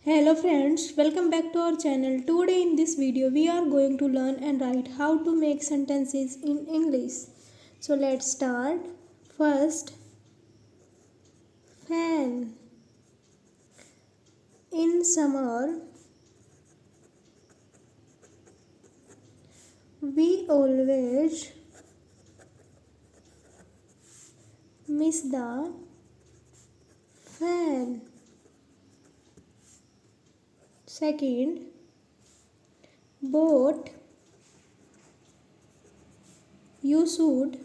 Hello friends, welcome back to our channel. Today in this video we are going to learn and write how to make sentences in English. So let's start. First, fan. In summer, we always miss the fan. Second, boat. You should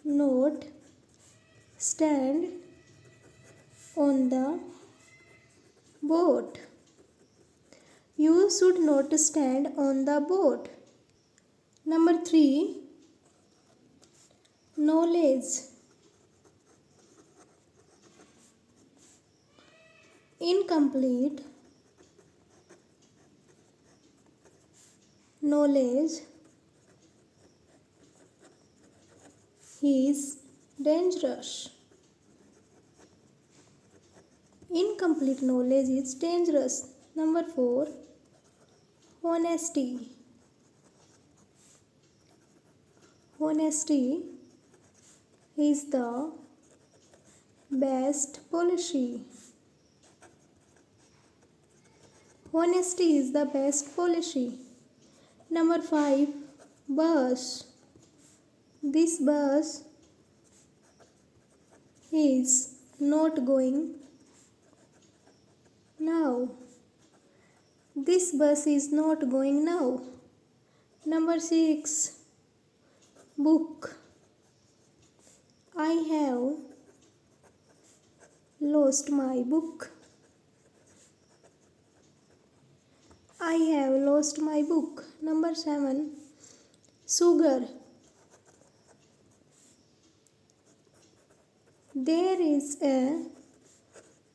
not stand on the boat. You should not stand on the boat. Number 3, knowledge. Incomplete knowledge is dangerous. Incomplete knowledge is dangerous. Number 4, honesty. Honesty is the best policy. Honesty is the best policy. Number 5, bus. This bus is not going now. This bus is not going now. Number 6, book. I have lost my book. I have lost my book. Number 7, sugar. There is a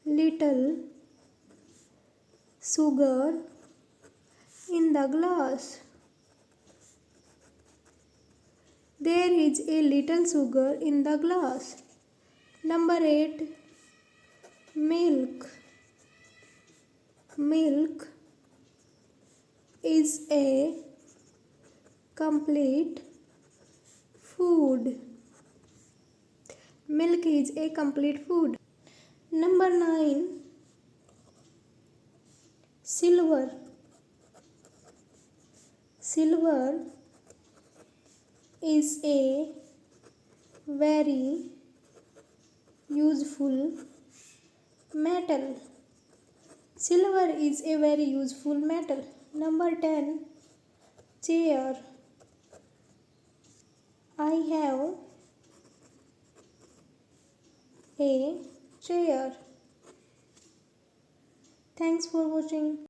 little sugar in the glass. There is a little sugar in the glass. Number 8, milk. Milk is a complete food. Milk is a complete food. Number 9, silver. Silver is a very useful metal. Silver is a very useful metal. Number 10, chair. I have a chair. Thanks for watching.